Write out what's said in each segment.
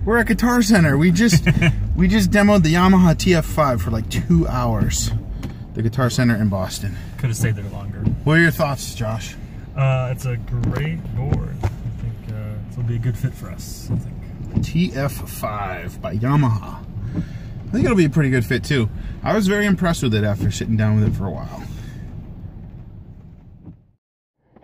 We're at Guitar Center. We just demoed the Yamaha TF5 for like 2 hours. The Guitar Center in Boston. Could have stayed there longer. What are your thoughts, Josh? It's a great board. I think it'll be a good fit for us. I think. The TF5 by Yamaha. I think it'll be a pretty good fit too. I was very impressed with it after sitting down with it for a while.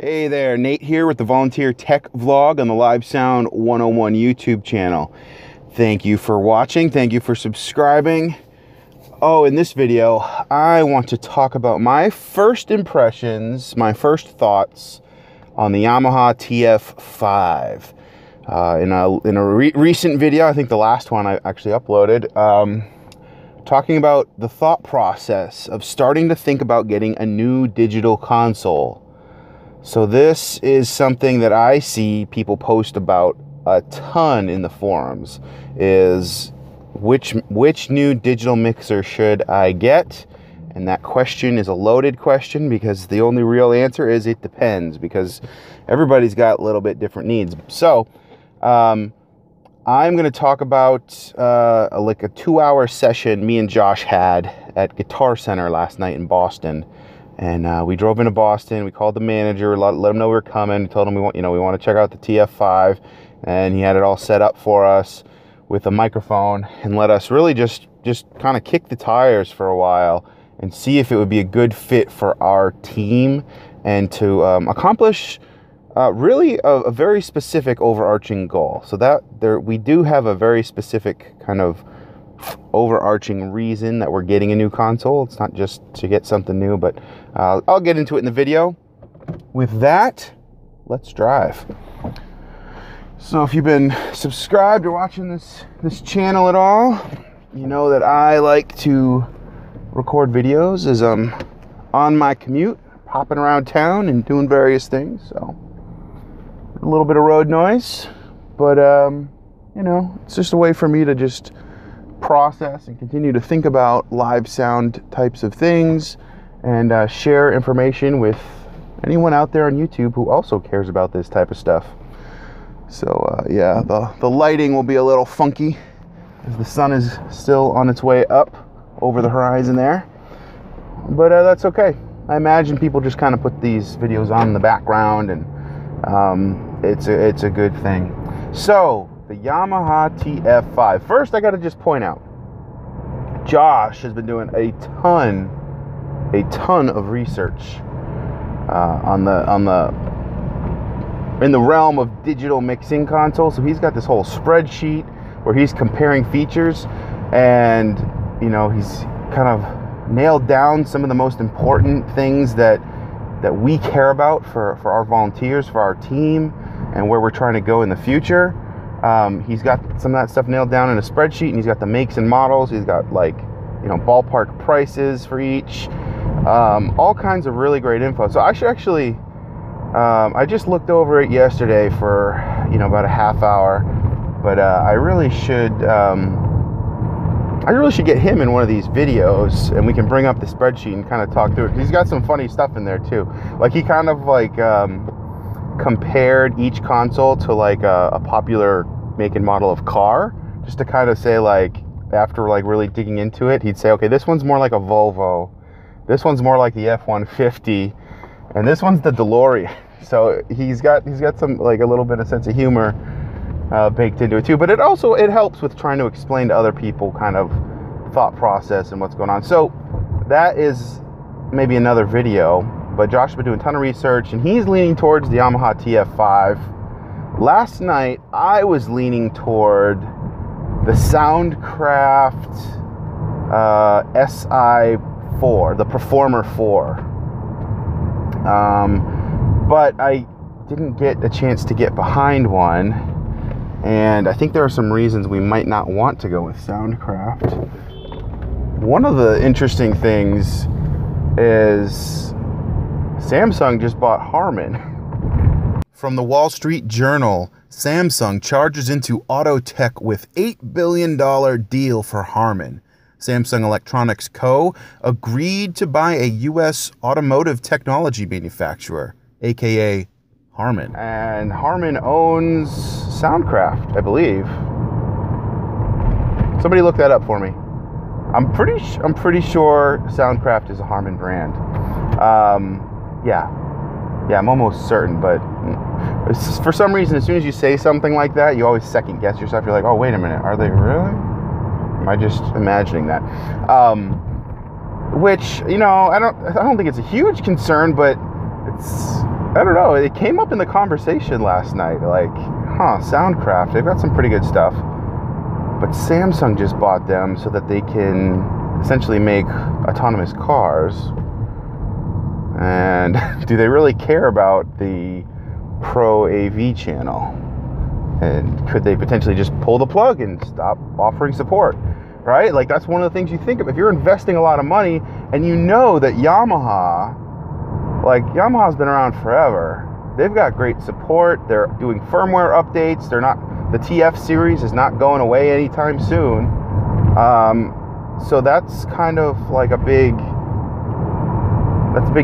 Hey there, Nate here with the Volunteer Tech Vlog on the Live Sound 101 YouTube channel. Thank you for watching. Thank you for subscribing. Oh, in this video, I want to talk about my first impressions, my first thoughts on the Yamaha TF5. In a recent video, I think the last one I actually uploaded, talking about the thought process of starting to think about getting a new digital console. So this is something that I see people post about a ton in the forums, is which new digital mixer should I get? And that question is a loaded question because the only real answer is it depends, because everybody's got a little bit different needs. So I'm going to talk about like a 2-hour session me and Josh had at Guitar Center last night in Boston. And we drove into Boston. We called the manager, let him know we were coming. We told him we want to check out the TF5, and he had it all set up for us with a microphone and let us really just kind of kick the tires for a while and see if it would be a good fit for our team and to accomplish really a very specific overarching goal. So that we do have a very specific kind of overarching reason that we're getting a new console. It's not just to get something new, but I'll get into it in the video. With that, let's drive. So if you've been subscribed or watching this channel at all, you know that I like to record videos as I'm on my commute, popping around town and doing various things. So a little bit of road noise, but you know, it's just a way for me to just process and continue to think about live sound types of things and share information with anyone out there on YouTube who also cares about this type of stuff. So yeah, the lighting will be a little funky as the sun is still on its way up over the horizon there, but that's okay. I imagine people just kind of put these videos on in the background, and it's a good thing. So the Yamaha TF5. First, I got to just point out, Josh has been doing a ton of research in the realm of digital mixing consoles. So he's got this whole spreadsheet where he's comparing features, and you know, he's kind of nailed down some of the most important things that we care about for our volunteers, for our team, and where we're trying to go in the future. He's got some of that stuff nailed down in a spreadsheet, and he's got the makes and models. He's got, like, you know, ballpark prices for each, all kinds of really great info. So I should actually, I just looked over it yesterday for, you know, about a half hour, but I really should get him in one of these videos, and we can bring up the spreadsheet and kind of talk through it. He's got some funny stuff in there too. Like, he kind of like compared each console to like a popular make and model of car, just to kind of say, like, after like really digging into it, he'd say, okay, this one's more like a Volvo, this one's more like the F-150, and this one's the DeLorean. So he's got some, like, a little bit of sense of humor baked into it too, but it helps with trying to explain to other people kind of thought process and what's going on. So that is maybe another video, but Josh has been doing a ton of research, and he's leaning towards the Yamaha TF5. Last night, I was leaning toward the Soundcraft SI4, the Performer 4. But I didn't get a chance to get behind one, and I think there are some reasons we might not want to go with Soundcraft. One of the interesting things is Samsung just bought Harman. From the Wall Street Journal, Samsung charges into auto tech with $8 billion deal for Harman. Samsung Electronics Co. agreed to buy a U.S. automotive technology manufacturer, aka Harman. And Harman owns Soundcraft, I believe. Somebody look that up for me. I'm pretty sure Soundcraft is a Harman brand. Yeah, I'm almost certain, but for some reason, as soon as you say something like that, you always second guess yourself. You're like, oh, wait a minute, are they really? Am I just imagining that? Which, you know, I don't think it's a huge concern, but I don't know. It came up in the conversation last night. Like, Soundcraft, they've got some pretty good stuff, but Samsung just bought them so that they can essentially make autonomous cars. And do they really care about the Pro AV channel? And could they potentially just pull the plug and stop offering support? Right? Like, that's one of the things you think of. If you're investing a lot of money and you know that Yamaha's been around forever. They've got great support. They're doing firmware updates. The TF series is not going away anytime soon. So that's kind of like a big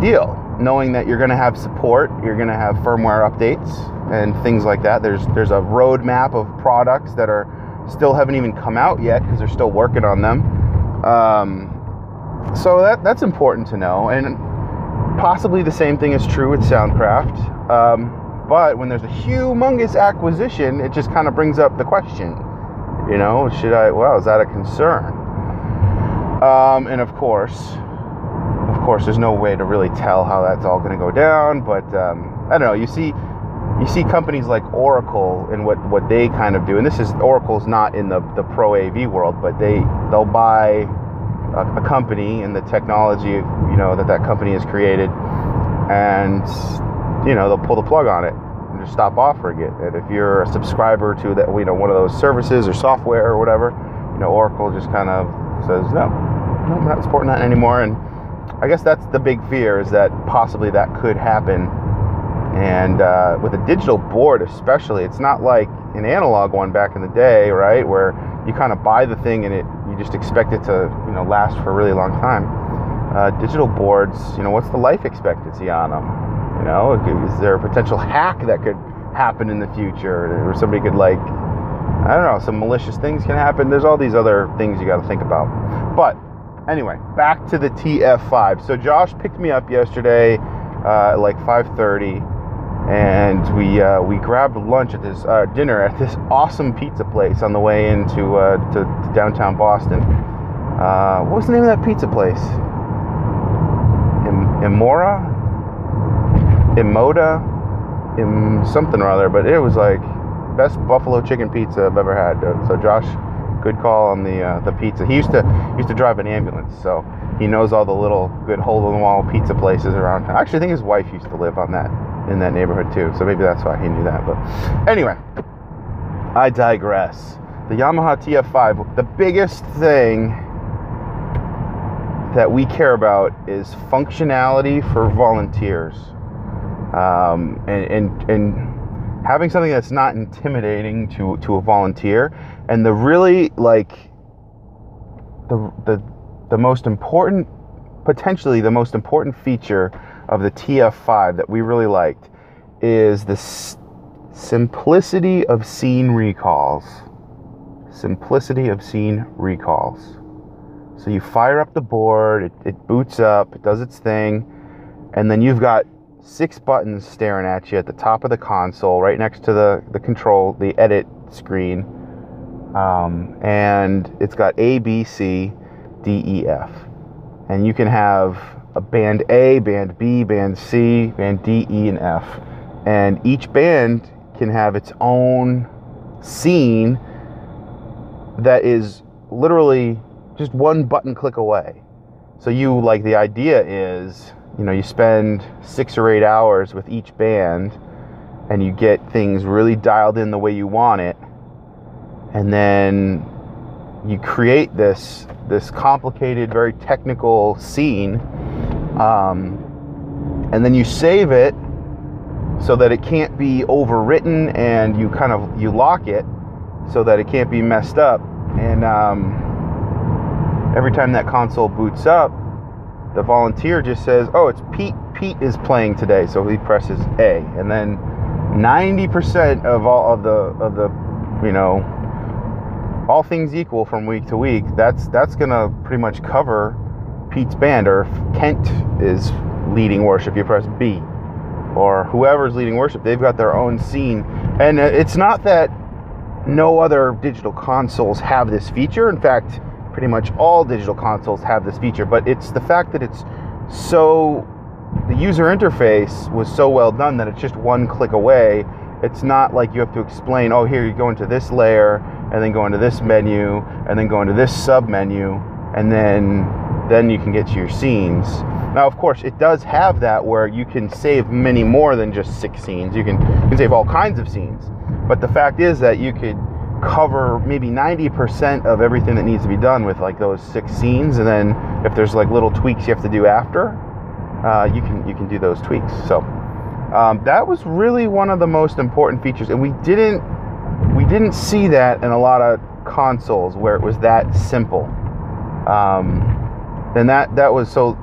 deal. Knowing that you're going to have support, you're going to have firmware updates and things like that. There's a roadmap of products that still haven't even come out yet because they're still working on them. So that's important to know. And possibly the same thing is true with Soundcraft. But when there's a humongous acquisition, it just kind of brings up the question, you know, is that a concern? And of course, there's no way to really tell how that's all going to go down. But I don't know. You see companies like Oracle and what they kind of do. And Oracle's not in the Pro AV world, but they'll buy a company and the technology, you know, that company has created, and, you know, they'll pull the plug on it and just stop offering it. And if you're a subscriber to that, you know, one of those services or software or whatever, you know, Oracle just kind of says, no, we're not supporting that anymore. And I guess that's the big fear, is that possibly that could happen. And with a digital board especially, it's not like an analog one back in the day, right, where you kind of buy the thing and you just expect it to, you know, last for a really long time. Digital boards, you know, what's the life expectancy on them? You know, is there a potential hack that could happen in the future, or somebody could, like, I don't know, some malicious things can happen. There's all these other things you got to think about. But anyway, back to the TF5. So Josh picked me up yesterday at like 5:30. And we grabbed lunch at this dinner at this awesome pizza place on the way into to downtown Boston. What was the name of that pizza place? Imoda, something or other. But it was like best buffalo chicken pizza I've ever had. So Josh, good call on the pizza. He used to drive an ambulance, so he knows all the little good hole-in-the-wall pizza places around. I actually think his wife used to live in that neighborhood too, so maybe that's why he knew that. But anyway, I digress. The Yamaha TF5, the biggest thing that we care about is functionality for volunteers, and having something that's not intimidating to a volunteer. And the really, like, the most important, potentially the most important feature of the TF5 that we really liked is the simplicity of scene recalls. Simplicity of scene recalls. So you fire up the board, it boots up, it does its thing, and then you've got 6 buttons staring at you at the top of the console, right next to the control, the edit screen, and it's got A, B, C, D, E, F, and you can have a band A, band B, band C, band D, E, and F. And each band can have its own scene that is literally just one button click away. So the idea is, you know, you spend 6 or 8 hours with each band and you get things really dialed in the way you want it. And then you create this complicated, very technical scene. And then you save it so that it can't be overwritten, and you lock it so that it can't be messed up. And every time that console boots up, the volunteer just says, oh, it's Pete. Pete is playing today. So he presses A, and then 90% of all of the all things equal from week to week, that's gonna pretty much cover Pete's band. Or if Kent is leading worship, you press B. Or whoever's leading worship, they've got their own scene. And it's not that no other digital consoles have this feature. In fact, pretty much all digital consoles have this feature, but it's the fact that it's so, the user interface was so well done that it's just one click away. It's not like you have to explain, oh, here you go into this layer, and then go into this menu, and then go into this sub menu, and then you can get to your scenes. Now, of course, it does have that where you can save many more than just 6 scenes. You can save all kinds of scenes. But the fact is that you could cover maybe 90% of everything that needs to be done with like those 6 scenes, and then if there's like little tweaks you have to do after, you can do those tweaks. So that was really one of the most important features, and we didn't see that in a lot of consoles where it was that simple. And that was so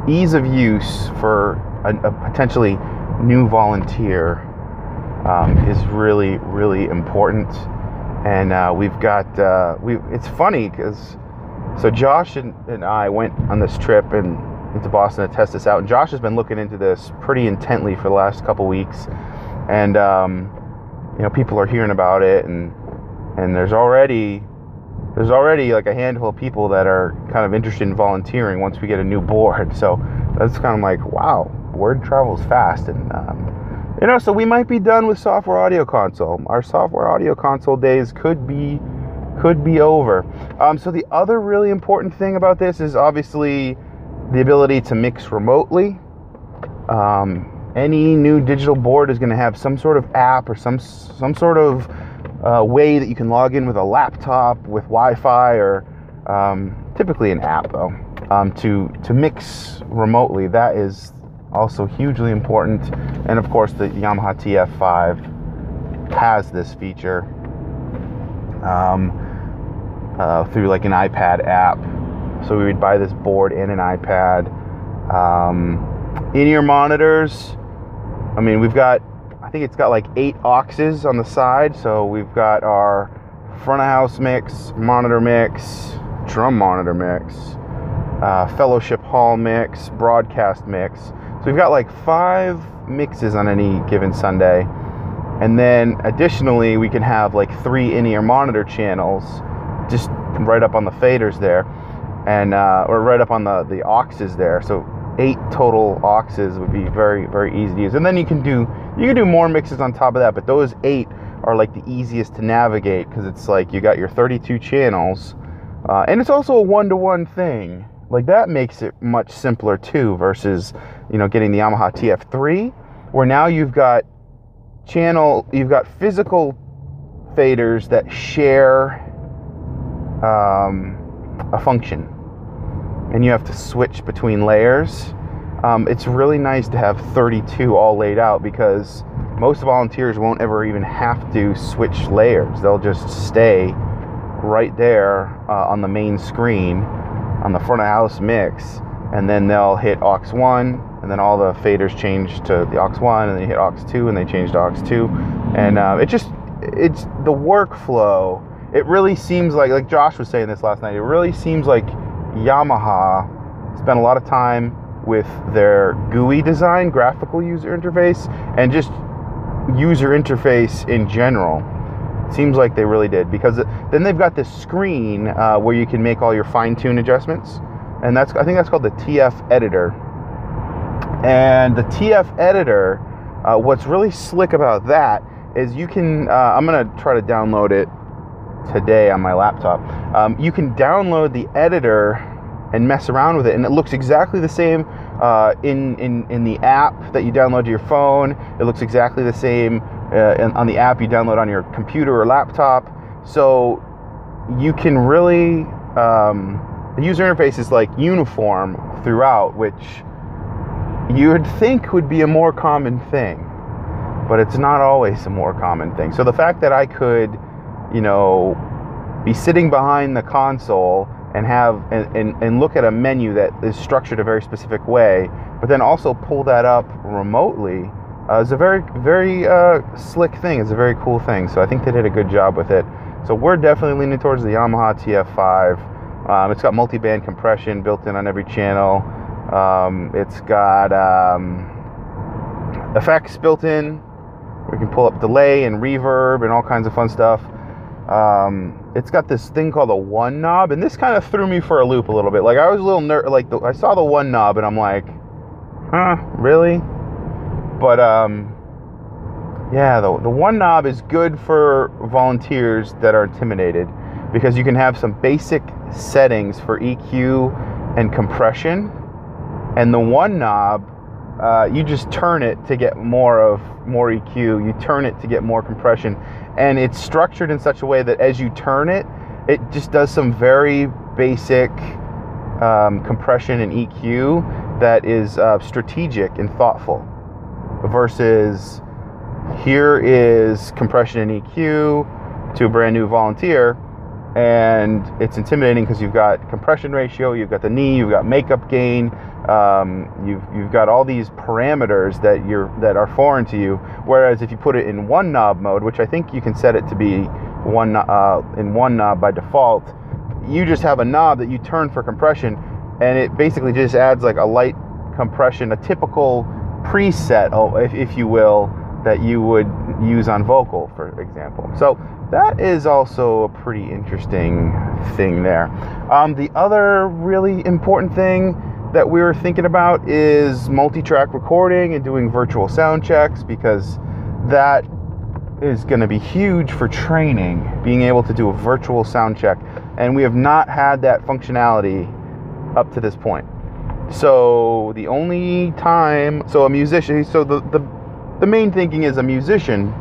ease of use for a potentially new volunteer is really, really important. And we've got it's funny because so Josh and I went on this trip into Boston to test this out, and Josh has been looking into this pretty intently for the last couple weeks, and people are hearing about it, and there's already like a handful of people that are kind of interested in volunteering once we get a new board. So that's kind of like, wow, word travels fast. And so we might be done with software audio console. Our software audio console days could be over. So the other really important thing about this is obviously the ability to mix remotely. Any new digital board is going to have some sort of app or some sort of way that you can log in with a laptop with Wi-Fi, or typically an app though, to mix remotely. That is also hugely important. And of course the Yamaha TF5 has this feature through like an iPad app. So we would buy this board and an iPad. In-ear monitors, I mean, I think it's got like 8 auxes on the side. So we've got our front of house mix, monitor mix, drum monitor mix, fellowship hall mix, broadcast mix. So we've got like 5 mixes on any given Sunday. And then additionally, we can have like 3 in-ear monitor channels just right up on the faders there, and or right up on the auxes there. So 8 total auxes would be very, very easy to use. And then you can do more mixes on top of that, but those 8 are like the easiest to navigate, because it's like you got your 32 channels, and it's also a one-to-one thing. Like that makes it much simpler too, versus getting the Yamaha TF3, where now you've got physical faders that share a function, and you have to switch between layers. It's really nice to have 32 all laid out, because most volunteers won't ever even have to switch layers. They'll just stay right there on the main screen on the front of house mix, and then they'll hit aux 1, and then all the faders change to the aux 1, and then you hit aux 2, and they change to aux 2. And it's the workflow. It really seems like Josh was saying this last night, it really seems like Yamaha spent a lot of time with their GUI design, graphical user interface, and just user interface in general. It seems like they really did, because then they've got this screen where you can make all your fine-tune adjustments, and I think that's called the TF editor. And the TF editor, what's really slick about that is you can, I'm gonna try to download it today on my laptop. You can download the editor and mess around with it, and it looks exactly the same in the app that you download to your phone. It looks exactly the same on the app you download on your computer or laptop. So you can really, the user interface is like uniform throughout, which you would think would be a more common thing, but it's not always a more common thing. So the fact that I could, be sitting behind the console and have and look at a menu that is structured a very specific way, but then also pull that up remotely is a very, very slick thing. It's a very cool thing. So I think they did a good job with it. So we're definitely leaning towards the Yamaha TF5. It's got multi-band compression built in on every channel. It's got effects built in. We can pull up delay and reverb and all kinds of fun stuff. It's got this thing called a one knob, and this kind of threw me for a loop a little bit. Like, I was a little I saw the one knob and I'm like, huh, really? But yeah, the one knob is good for volunteers that are intimidated, because you can have some basic settings for EQ and compression, and the one knob, you just turn it to get more EQ, you turn it to get more compression, and it's structured in such a way that as you turn it, it just does some very basic compression and EQ that is strategic and thoughtful, versus here is compression and EQ to a brand new volunteer, and it's intimidating because you've got compression ratio, you've got the knee, you've got makeup gain, you've got all these parameters that are foreign to you. Whereas if you put it in one knob mode, which I think you can set it to be one knob by default, you just have a knob that you turn for compression, and it basically just adds like a light compression, a typical preset, if you will, that you would use on vocal, for example. So that is also a pretty interesting thing there. The other really important thing that we were thinking about is multi-track recording and doing virtual sound checks, because that is going to be huge for training, being able to do a virtual sound check, and we have not had that functionality up to this point. So the only time, so a musician, so the main thinking is a musician,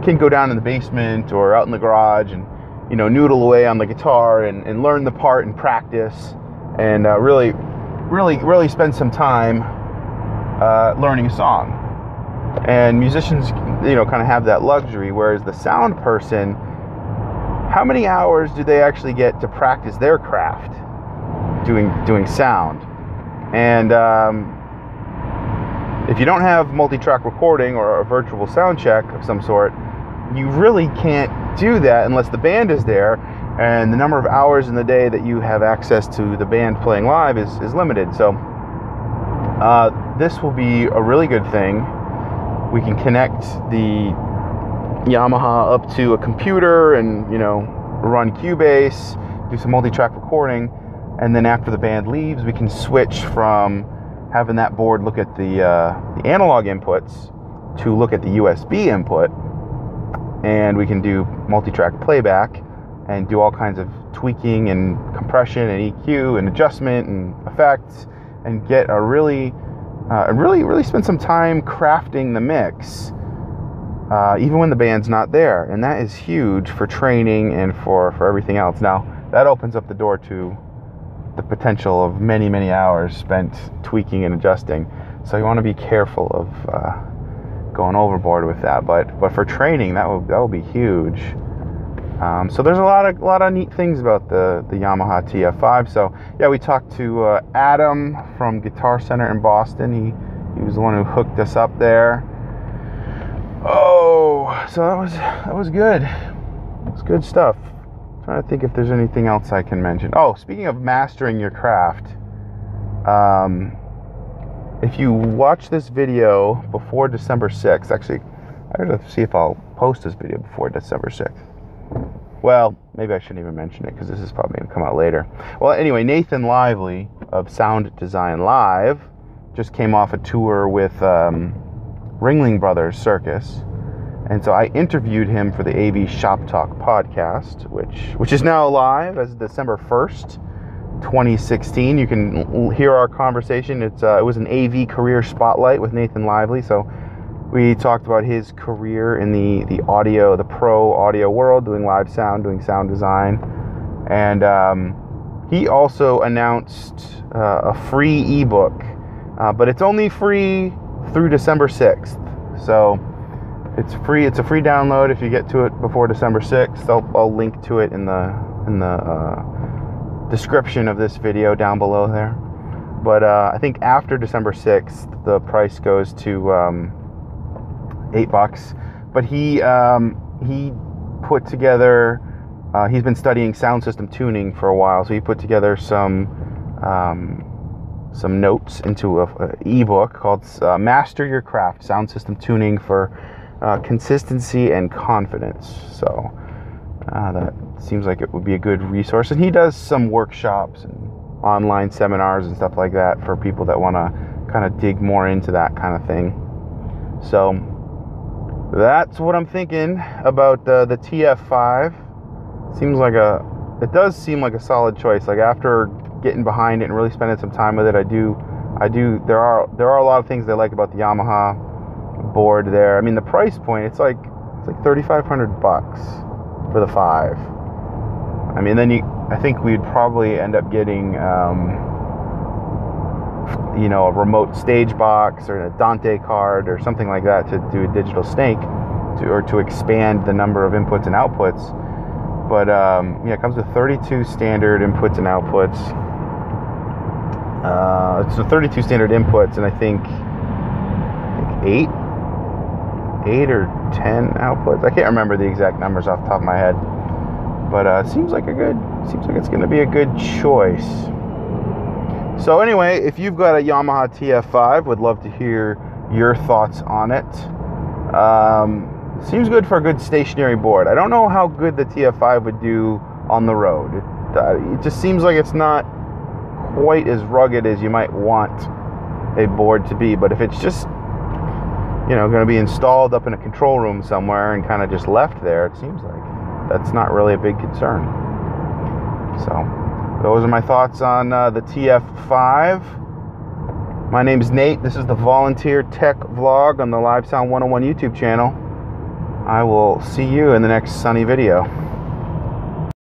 can go down in the basement or out in the garage and, noodle away on the guitar and learn the part and practice, and really spend some time learning a song. And musicians, kind of have that luxury, whereas the sound person, how many hours do they actually get to practice their craft doing sound? And if you don't have multi-track recording or a virtual sound check of some sort, you really can't do that unless the band is there, and the number of hours in the day that you have access to the band playing live is limited. So this will be a really good thing. We can connect the Yamaha up to a computer and, run Cubase, do some multi-track recording, and then after the band leaves, we can switch from having that board look at the analog inputs to look at the USB input, and we can do multi-track playback and do all kinds of tweaking and compression and EQ and adjustment and effects, and get a really spend some time crafting the mix, even when the band's not there. And that is huge for training and for everything else. Now, that opens up the door to the potential of many, many hours spent tweaking and adjusting. So you want to be careful of going overboard with that. But for training, that will be huge. So there's a lot of neat things about the Yamaha TF5. So yeah, we talked to Adam from Guitar Center in Boston. He was the one who hooked us up there. Oh, so that was good. It was good stuff. I'm trying to think if there's anything else I can mention. Oh, speaking of mastering your craft, if you watch this video before December 6th, actually, I gotta see if I'll post this video before December 6th. Well, maybe I shouldn't even mention it because this is probably going to come out later. Well, anyway, Nathan Lively of Sound Design Live just came off a tour with Ringling Brothers Circus. And so I interviewed him for the AV Shop Talk podcast, which is now live as December 1st, 2016. You can hear our conversation. It was an AV career spotlight with Nathan Lively. So we talked about his career in the pro audio world, doing live sound, doing sound design. And he also announced a free ebook, but it's only free through December 6th. So it's free. It's a free download if you get to it before December 6th. I'll link to it in the description of this video down below there. But I think after December 6th, the price goes to $8. But he put together, he's been studying sound system tuning for a while, so he put together some notes into a ebook called Master Your Craft, Sound System Tuning for Consistency and Confidence. So that seems like it would be a good resource. And he does some workshops and online seminars and stuff like that for people that want to kind of dig more into that kind of thing. So that's what I'm thinking about the TF5. It does seem like a solid choice. Like, after getting behind it and really spending some time with it, there are a lot of things I like about the Yamaha board there. I mean, the price point, it's like $3,500 for the 5. I mean, then I think we'd probably end up getting a remote stage box or a Dante card or something like that to do a digital snake to expand the number of inputs and outputs. But it comes with 32 standard inputs and outputs. It's the 32 standard inputs, and I think 8 or 10 outputs. I can't remember the exact numbers off the top of my head, but seems like it's going to be a good choice. So anyway, if you've got a Yamaha TF5, would love to hear your thoughts on it. Seems good for a good stationary board. I don't know how good the TF5 would do on the road. It just seems like it's not quite as rugged as you might want a board to be. But if it's just, going to be installed up in a control room somewhere and kind of just left there, it seems like that's not really a big concern. So those are my thoughts on the TF5. My name is Nate. This is the Volunteer Tech Vlog on the Live Sound 101 YouTube channel. I will see you in the next sunny video.